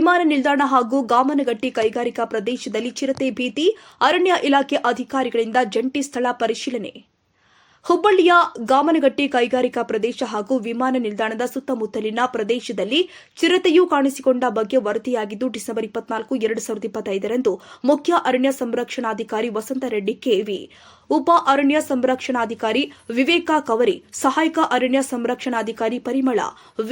ವಿಮಾನ ನಿಲ್ದಾಣ ಹಾಗೂ ಗಾಮನಗಟ್ಟಿ ಕೈಗಾರಿಕಾ ಪ್ರದೇಶದಲ್ಲಿ ಚಿರತೆ ಭೀತಿ, ಅರಣ್ಯ ಇಲಾಖೆ ಅಧಿಕಾರಿಗಳಿಂದ ಜಂಟಿ ಸ್ಥಳ ಪರಿಶೀಲನೆ. ಹುಬ್ಬಳ್ಳಿಯ ಗಾಮನಗಟ್ಟಿ ಕೈಗಾರಿಕಾ ಪ್ರದೇಶ ಹಾಗೂ ವಿಮಾನ ನಿಲ್ದಾಣದ ಸುತ್ತಮುತ್ತಲಿನ ಪ್ರದೇಶದಲ್ಲಿ ಚಿರತೆಯು ಕಾಣಿಸಿಕೊಂಡ ಬಗ್ಗೆ ವರದಿಯಾಗಿದ್ದು, ಡಿಸೆಂಬರ್ 24, 2025ರಂದು ಮುಖ್ಯ ಅರಣ್ಯ ಸಂರಕ್ಷಣಾಧಿಕಾರಿ ವಸಂತರೆಡ್ಡಿ ಕೆವಿ, ಉಪ ಅರಣ್ಯ ಸಂರಕ್ಷಣಾಧಿಕಾರಿ ವಿವೇಕ ಕವರಿ, ಸಹಾಯಕ ಅರಣ್ಯ ಸಂರಕ್ಷಣಾಧಿಕಾರಿ ಪರಿಮಳ,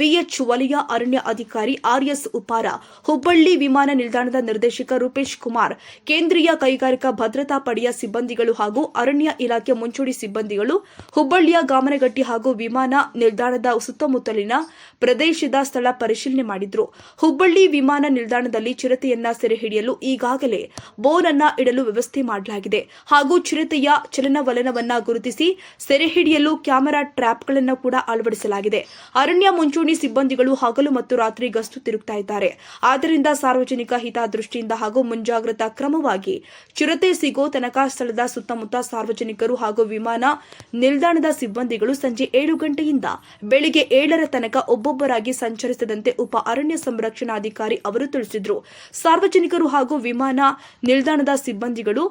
ವಿಎಚ್, ವಲಯ ಅರಣ್ಯ ಅಧಿಕಾರಿ ಆರ್ಎಸ್ ಉಪಾರ, ಹುಬ್ಬಳ್ಳಿ ವಿಮಾನ ನಿಲ್ದಾಣದ ನಿರ್ದೇಶಕ ರೂಪೇಶ್ ಕುಮಾರ್, ಕೇಂದ್ರೀಯ ಕೈಗಾರಿಕಾ ಭದ್ರತಾ ಪಡೆಯ ಸಿಬ್ಬಂದಿಗಳು ಹಾಗೂ ಅರಣ್ಯ ಇಲಾಖೆ ಮುಂಚೂಣಿ ಸಿಬ್ಬಂದಿಗಳು ಹುಬ್ಬಳ್ಳಿಯ ಗಾಮನಗಟ್ಟಿ ಹಾಗೂ ವಿಮಾನ ನಿಲ್ದಾಣದ ಸುತ್ತಮುತ್ತಲಿನ ಪ್ರದೇಶದ ಸ್ಥಳ ಪರಿಶೀಲನೆ ಮಾಡಿದ್ರು. ಹುಬ್ಬಳ್ಳಿ ವಿಮಾನ ನಿಲ್ದಾಣದಲ್ಲಿ ಚಿರತೆಯನ್ನ ಸೆರೆ ಹಿಡಿಯಲು ಈಗಾಗಲೇ ಬೋನ್ ಅನ್ನ ಇಡಲು ವ್ಯವಸ್ಥೆ ಮಾಡಲಾಗಿದೆ ಹಾಗೂ ಚಿರತೆಯ ಚಲನವಲನವನ್ನ ಗುರುತಿಸಿ ಸೆರೆ ಹಿಡಿಯಲು ಕ್ಯಾಮೆರಾ ಟ್ರ್ಯಾಪ್ಗಳನ್ನು ಕೂಡ ಅಳವಡಿಸಲಾಗಿದೆ. ಅರಣ್ಯ ಮುಂಚೂಣಿ ಸಿಬ್ಬಂದಿಗಳು ಹಗಲು ಮತ್ತು ರಾತ್ರಿ ಗಸ್ತು ತಿರುಗ್ತಾ ಇದ್ದಾರೆ. ಆದ್ದರಿಂದ ಸಾರ್ವಜನಿಕ ಹಿತದೃಷ್ಟಿಯಿಂದ ಹಾಗೂ ಮುಂಜಾಗ್ರತಾ ಕ್ರಮವಾಗಿ ಚಿರತೆ ಸಿಗೋ ತನಕ ಸ್ಥಳದ ಸುತ್ತಮುತ್ತ ಸಾರ್ವಜನಿಕರು ಹಾಗೂ ವಿಮಾನ ನಿಲ್ದಾಣದ ಸಿಬ್ಬಂದಿಗಳು ಸಂಜೆ 7 ಗಂಟೆಯಿಂದ ಬೆಳಿಗ್ಗೆ 7ರ ತನಕ ಒಬ್ಬೊಬ್ಬರಾಗಿ ಸಂಚರಿಸದಂತೆ ಉಪ ಅರಣ್ಯ ಸಂರಕ್ಷಣಾಧಿಕಾರಿ ಅವರು ತಿಳಿಸಿದರು. ಸಾರ್ವಜನಿಕರು ಹಾಗೂ ವಿಮಾನ ನಿಲ್ದಾಣದ ಸಿಬ್ಬಂದಿಗಳು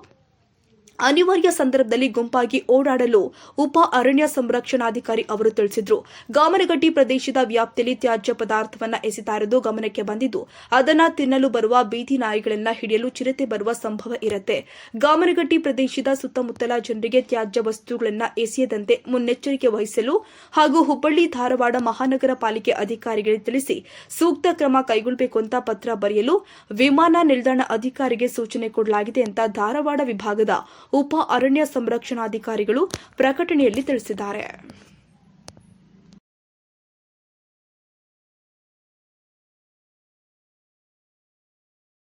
ಅನಿವಾರ್ಯ ಸಂದರ್ಭದಲ್ಲಿ ಗುಂಪಾಗಿ ಓಡಾಡಲು ಉಪ ಅರಣ್ಯ ಸಂರಕ್ಷಣಾಧಿಕಾರಿ ಅವರು ತಿಳಿಸಿದರು. ಗಾಮನಗಟ್ಟಿ ಪ್ರದೇಶದ ವ್ಯಾಪ್ತಿಯಲ್ಲಿ ತ್ಯಾಜ್ಯ ಪದಾರ್ಥವನ್ನು ಎಸೆತಾ ಇರೋದು ಗಮನಕ್ಕೆ ಬಂದಿದ್ದು, ಅದನ್ನು ತಿನ್ನಲು ಬರುವ ಬೀದಿ ನಾಯಿಗಳನ್ನ ಹಿಡಿಯಲು ಚಿರತೆ ಬರುವ ಸಂಭವ ಇರುತ್ತೆ. ಗಾಮನಗಟ್ಟಿ ಪ್ರದೇಶದ ಸುತ್ತಮುತ್ತಲ ಜನರಿಗೆ ತ್ಯಾಜ್ಯ ವಸ್ತುಗಳನ್ನು ಎಸೆಯದಂತೆ ಮುನ್ನೆಚ್ಚರಿಕೆ ವಹಿಸಲು ಹಾಗೂ ಹುಬ್ಬಳ್ಳಿ ಧಾರವಾಡ ಮಹಾನಗರ ಪಾಲಿಕೆ ಅಧಿಕಾರಿಗಳಿಗೆ ತಿಳಿಸಿ ಸೂಕ್ತ ಕ್ರಮ ಕೈಗೊಳ್ಳಬೇಕು ಅಂತ ಪತ್ರ ಬರೆಯಲು ವಿಮಾನ ನಿಲ್ದಾಣ ಅಧಿಕಾರಿಗೆ ಸೂಚನೆ ಕೊಡಲಾಗಿದೆ ಅಂತ ಧಾರವಾಡ ವಿಭಾಗದ ಉಪ ಅರಣ್ಯ ಸಂರಕ್ಷಣಾಧಿಕಾರಿಗಳು ಪ್ರಕಟಣೆಯಲ್ಲಿ ತಿಳಿಸಿದ್ದಾರೆ.